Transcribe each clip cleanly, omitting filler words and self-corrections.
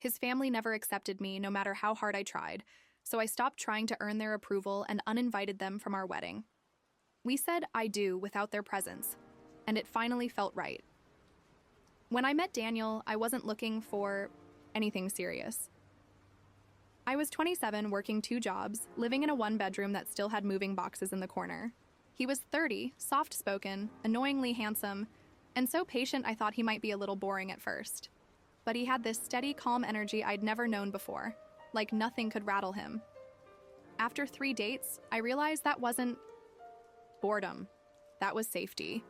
His family never accepted me, no matter how hard I tried, so I stopped trying to earn their approval and uninvited them from our wedding. We said "I do" without their presence, and it finally felt right. When I met Daniel, I wasn't looking for anything serious. I was 27, working 2 jobs, living in a 1-bedroom that still had moving boxes in the corner. He was 30, soft-spoken, annoyingly handsome, and so patient I thought he might be a little boring at first. But he had this steady, calm energy I'd never known before, like nothing could rattle him. After 3 dates, I realized that wasn't boredom. That was safety.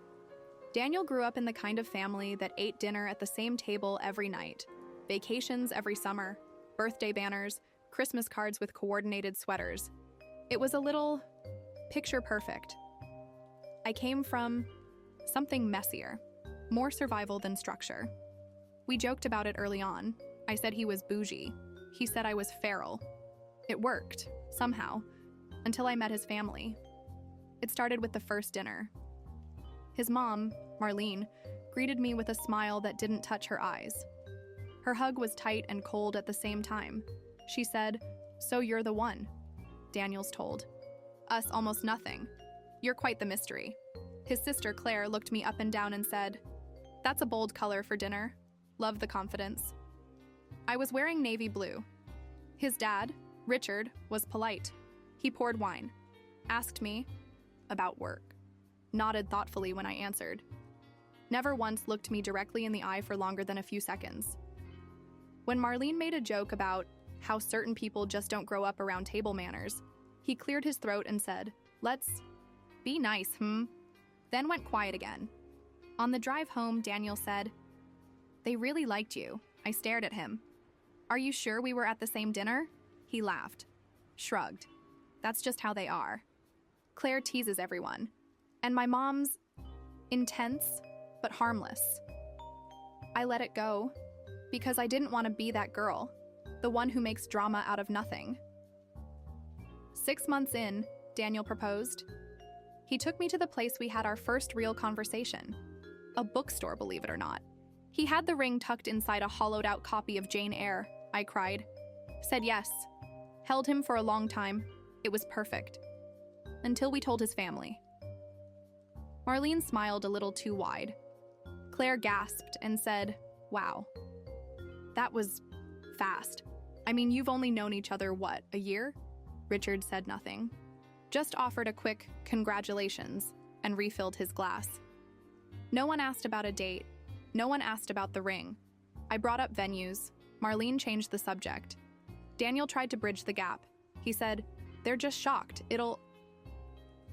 Daniel grew up in the kind of family that ate dinner at the same table every night, vacations every summer, birthday banners, Christmas cards with coordinated sweaters. It was a little picture perfect. I came from something messier, more survival than structure. We joked about it early on. I said he was bougie. He said I was feral. It worked, somehow, until I met his family. It started with the first dinner. His mom, Marlene, greeted me with a smile that didn't touch her eyes. Her hug was tight and cold at the same time. She said, "So you're the one," Daniel's told. Us almost nothing. You're quite the mystery. His sister Claire looked me up and down and said, "That's a bold color for dinner." Loved the confidence. I was wearing navy blue. His dad, Richard, was polite. He poured wine, asked me about work, nodded thoughtfully when I answered. Never once looked me directly in the eye for longer than a few seconds. When Marlene made a joke about how certain people just don't grow up around table manners, he cleared his throat and said, "Let's be nice, Then went quiet again. On the drive home, Daniel said, "They really liked you." I stared at him. "Are you sure we were at the same dinner?" He laughed, shrugged. "That's just how they are. Claire teases everyone. And my mom's intense, but harmless." I let it go, because I didn't want to be that girl, the one who makes drama out of nothing. 6 months in, Daniel proposed. He took me to the place we had our first real conversation. A bookstore, believe it or not. He had the ring tucked inside a hollowed-out copy of Jane Eyre. I cried. Said yes. Held him for a long time. It was perfect. Until we told his family. Marlene smiled a little too wide. Claire gasped and said, "Wow. That was fast. I mean, you've only known each other, what, a year?" Richard said nothing. Just offered a quick congratulations and refilled his glass. No one asked about a date. No one asked about the ring. I brought up venues. Marlene changed the subject. Daniel tried to bridge the gap. He said, "They're just shocked. It'll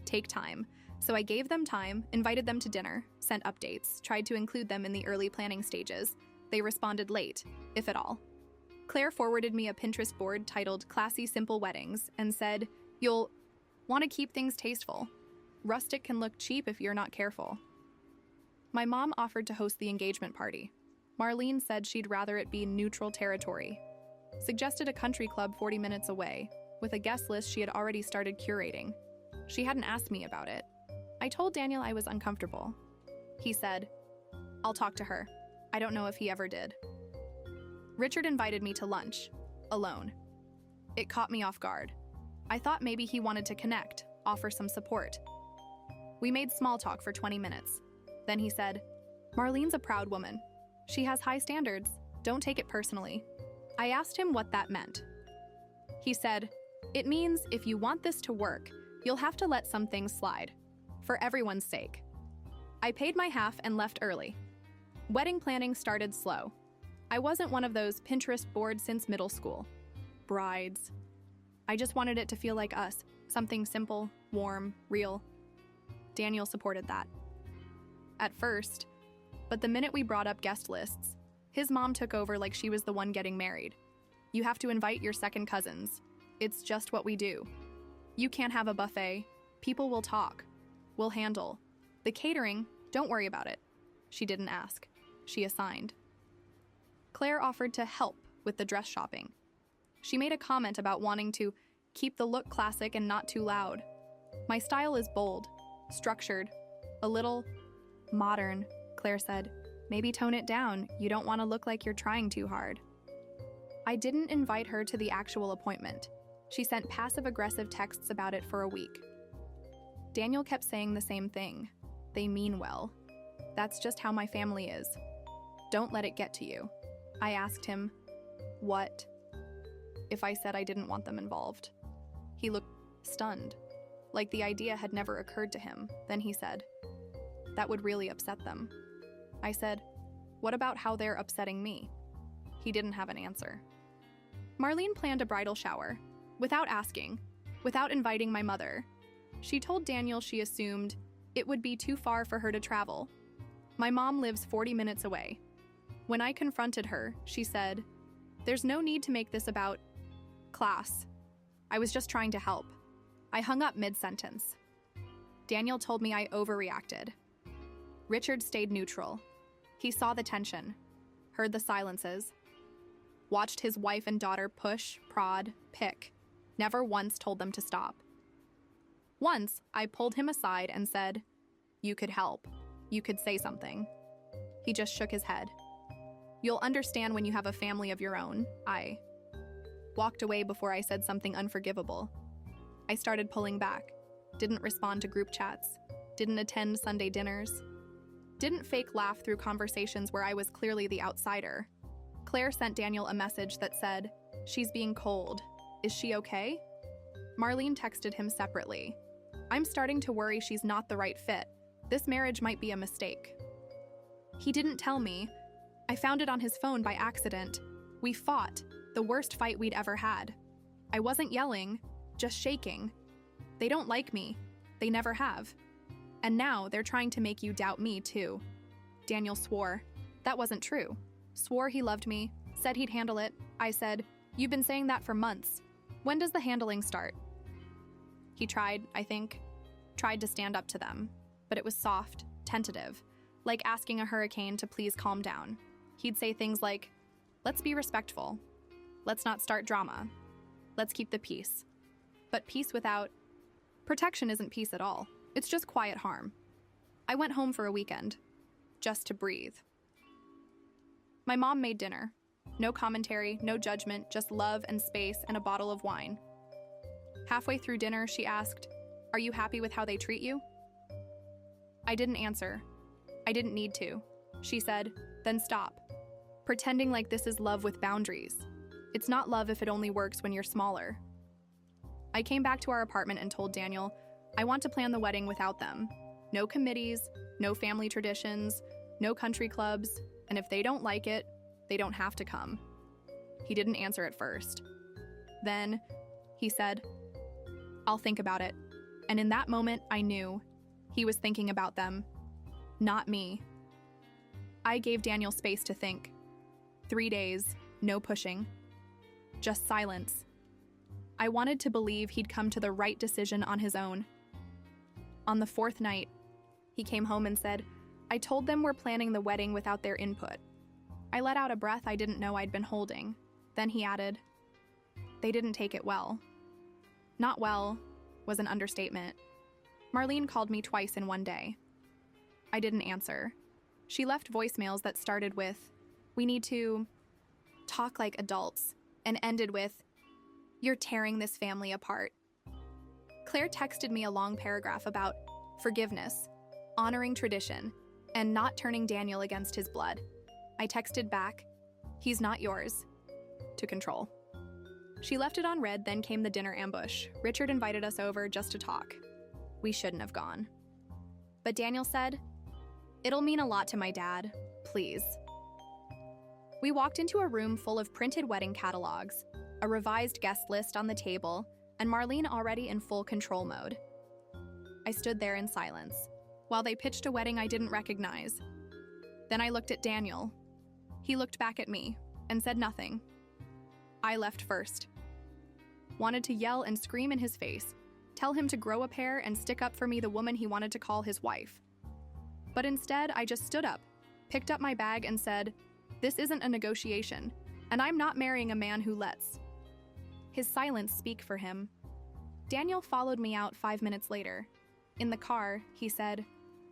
take time." So I gave them time, invited them to dinner, sent updates, tried to include them in the early planning stages. They responded late, if at all. Claire forwarded me a Pinterest board titled "Classy Simple Weddings" and said, "You'll want to keep things tasteful. Rustic can look cheap if you're not careful." My mom offered to host the engagement party. Marlene said she'd rather it be neutral territory. Suggested a country club 40 minutes away, with a guest list she had already started curating. She hadn't asked me about it. I told Daniel I was uncomfortable. He said, "I'll talk to her." I don't know if he ever did. Richard invited me to lunch, alone. It caught me off guard. I thought maybe he wanted to connect, offer some support. We made small talk for 20 minutes. Then he said, "Marlene's a proud woman. She has high standards. Don't take it personally." I asked him what that meant. He said, "It means if you want this to work, you'll have to let some things slide. For everyone's sake." I paid my half and left early. Wedding planning started slow. I wasn't one of those Pinterest boards since middle school. Brides. I just wanted it to feel like us, something simple, warm, real. Daniel supported that. At first, but the minute we brought up guest lists, his mom took over like she was the one getting married. "You have to invite your second cousins. It's just what we do. You can't have a buffet. People will talk. We'll handle. The catering, don't worry about it." She didn't ask. She assigned. Claire offered to help with the dress shopping. She made a comment about wanting to keep the look classic and not too loud. My style is bold, structured, a little modern, Claire said. "Maybe tone it down. You don't want to look like you're trying too hard." I didn't invite her to the actual appointment. She sent passive-aggressive texts about it for a week. Daniel kept saying the same thing. They mean well. That's just how my family is. Don't let it get to you. I asked him, what if I said I didn't want them involved? He looked stunned, like the idea had never occurred to him. Then he said, that would really upset them. I said, what about how they're upsetting me? He didn't have an answer. Marlene planned a bridal shower, without asking, without inviting my mother. She told Daniel she assumed it would be too far for her to travel. My mom lives 40 minutes away. When I confronted her, she said, there's no need to make this about class. I was just trying to help. I hung up mid-sentence. Daniel told me I overreacted. Richard stayed neutral. He saw the tension, heard the silences, watched his wife and daughter push, prod, pick, never once told them to stop. Once, I pulled him aside and said, you could help. You could say something. He just shook his head. You'll understand when you have a family of your own. I walked away before I said something unforgivable. I started pulling back, didn't respond to group chats, didn't attend Sunday dinners, didn't fake laugh through conversations where I was clearly the outsider. Claire sent Daniel a message that said, she's being cold. Is she okay? Marlene texted him separately. I'm starting to worry she's not the right fit. This marriage might be a mistake. He didn't tell me. I found it on his phone by accident. We fought, the worst fight we'd ever had. I wasn't yelling, just shaking. They don't like me. They never have. And now they're trying to make you doubt me too. Daniel swore. That wasn't true. Swore he loved me, said he'd handle it. I said, you've been saying that for months. When does the handling start? He tried, I think, tried to stand up to them, but it was soft, tentative, like asking a hurricane to please calm down. He'd say things like, let's be respectful. Let's not start drama. Let's keep the peace. But peace without protection isn't peace at all. It's just quiet harm. I went home for a weekend, just to breathe. My mom made dinner. No commentary, no judgment, just love and space and a bottle of wine. Halfway through dinner, she asked, are you happy with how they treat you? I didn't answer. I didn't need to. She said, then stop. Pretending like this is love with boundaries. It's not love if it only works when you're smaller. I came back to our apartment and told Daniel, I want to plan the wedding without them. No committees, no family traditions, no country clubs, and if they don't like it, they don't have to come. He didn't answer at first. Then, he said, I'll think about it. And in that moment, I knew he was thinking about them, not me. I gave Daniel space to think. 3 days, no pushing, just silence. I wanted to believe he'd come to the right decision on his own. On the 4th night, he came home and said, I told them we're planning the wedding without their input. I let out a breath I didn't know I'd been holding. Then he added, they didn't take it well. Not well was an understatement. Marlene called me twice in one day. I didn't answer. She left voicemails that started with, we need to talk like adults, and ended with, you're tearing this family apart. Claire texted me a long paragraph about forgiveness, honoring tradition, and not turning Daniel against his blood. I texted back, he's not yours, to control. She left it on read, then came the dinner ambush. Richard invited us over just to talk. We shouldn't have gone. But Daniel said, it'll mean a lot to my dad, please. We walked into a room full of printed wedding catalogs, a revised guest list on the table, and Marlene already in full control mode. I stood there in silence, while they pitched a wedding I didn't recognize. Then I looked at Daniel. He looked back at me and said nothing. I left first. Wanted to yell and scream in his face, tell him to grow a pair and stick up for me, the woman he wanted to call his wife. But instead, I just stood up, picked up my bag and said, this isn't a negotiation, and I'm not marrying a man who lets his silence speak for him. Daniel followed me out 5 minutes later. In the car, he said,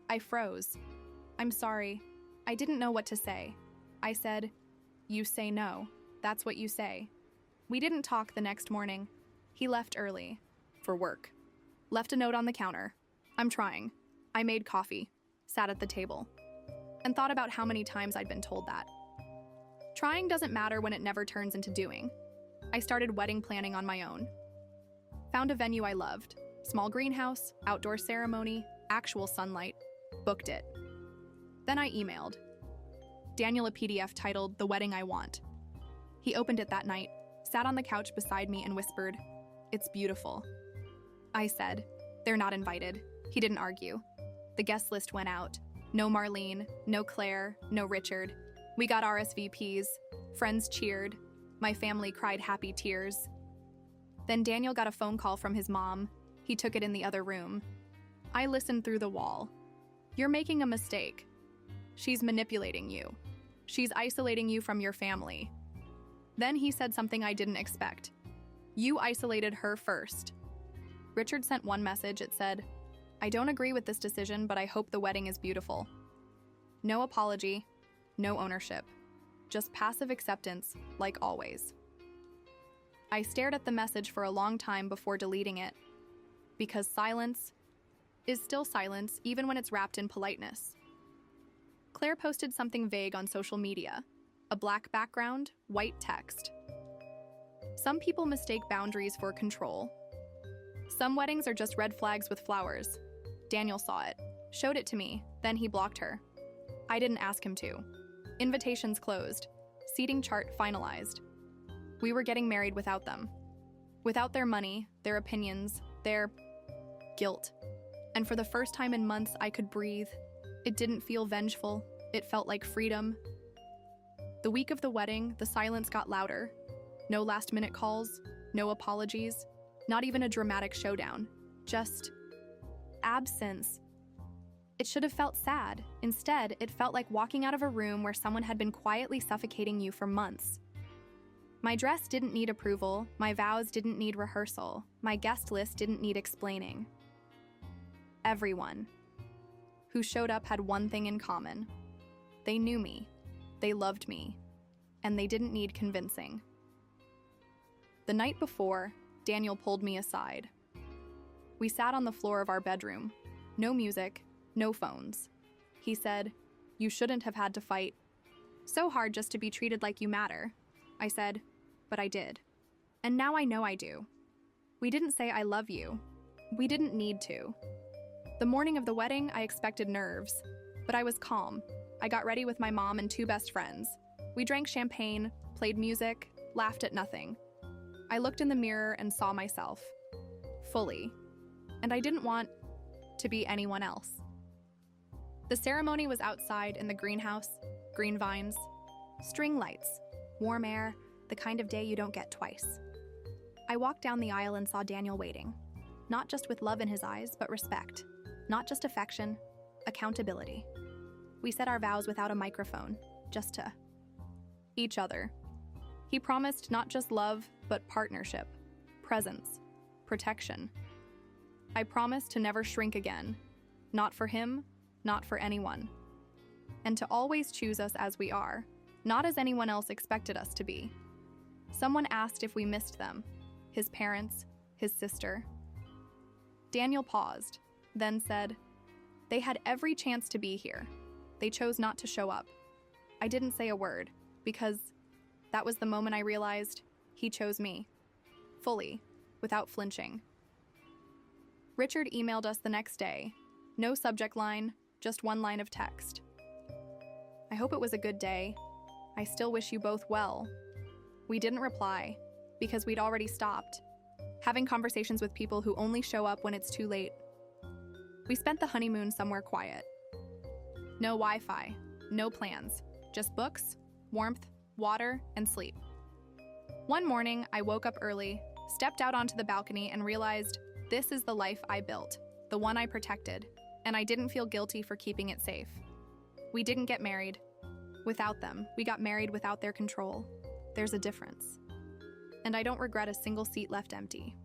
I froze. I'm sorry. I didn't know what to say. I said, you say no. That's what you say. We didn't talk the next morning. He left early. For work. Left a note on the counter. I'm trying. I made coffee. Sat at the table. And thought about how many times I'd been told that. Trying doesn't matter when it never turns into doing. I started wedding planning on my own. Found a venue I loved. Small greenhouse, outdoor ceremony, actual sunlight. Booked it. Then I emailed Daniel a PDF titled The Wedding I Want. He opened it that night, sat on the couch beside me and whispered, "It's beautiful." I said, "They're not invited." He didn't argue. The guest list went out. No Marlene, no Claire, no Richard. We got RSVPs. Friends cheered. My family cried happy tears. Then Daniel got a phone call from his mom. He took it in the other room. I listened through the wall. "You're making a mistake. She's manipulating you. She's isolating you from your family." Then he said something I didn't expect. "You isolated her first." Richard sent one message. It said, "I don't agree with this decision, but I hope the wedding is beautiful." No apology, no ownership. Just passive acceptance, like always. I stared at the message for a long time before deleting it, because silence is still silence even when it's wrapped in politeness. Claire posted something vague on social media, a black background, white text. Some people mistake boundaries for control. Some weddings are just red flags with flowers. Daniel saw it, showed it to me, then he blocked her. I didn't ask him to. Invitations closed. Seating chart finalized. We were getting married without them. Without their money, their opinions, their guilt. And for the first time in months, I could breathe. It didn't feel vengeful. It felt like freedom. The week of the wedding, the silence got louder. No last-minute calls, no apologies, not even a dramatic showdown. Just absence. It should have felt sad. Instead, it felt like walking out of a room where someone had been quietly suffocating you for months. My dress didn't need approval, my vows didn't need rehearsal, my guest list didn't need explaining. Everyone who showed up had one thing in common. They knew me, they loved me, and they didn't need convincing. The night before, Daniel pulled me aside. We sat on the floor of our bedroom. No music, no phones. He said, "You shouldn't have had to fight so hard just to be treated like you matter." I said, "But I did. And now I know I do." We didn't say "I love you." We didn't need to. The morning of the wedding, I expected nerves, but I was calm. I got ready with my mom and two best friends. We drank champagne, played music, laughed at nothing. I looked in the mirror and saw myself. Fully. And I didn't want to be anyone else. The ceremony was outside in the greenhouse, green vines, string lights, warm air, the kind of day you don't get twice. I walked down the aisle and saw Daniel waiting, not just with love in his eyes, but respect, not just affection, accountability. We said our vows without a microphone, just to each other. He promised not just love, but partnership, presence, protection. I promised to never shrink again, not for him, not for anyone, and to always choose us as we are, not as anyone else expected us to be. Someone asked if we missed them, his parents, his sister. Daniel paused, then said, "They had every chance to be here. They chose not to show up." I didn't say a word, because that was the moment I realized he chose me, fully, without flinching. Richard emailed us the next day. No subject line, just one line of text. "I hope it was a good day. I still wish you both well." We didn't reply, because we'd already stopped, having conversations with people who only show up when it's too late. We spent the honeymoon somewhere quiet. No Wi-Fi, no plans, just books, warmth, water, and sleep. One morning, I woke up early, stepped out onto the balcony, and realized this is the life I built, the one I protected, and I didn't feel guilty for keeping it safe. We didn't get married without them. We got married without their control. There's a difference. And I don't regret a single seat left empty.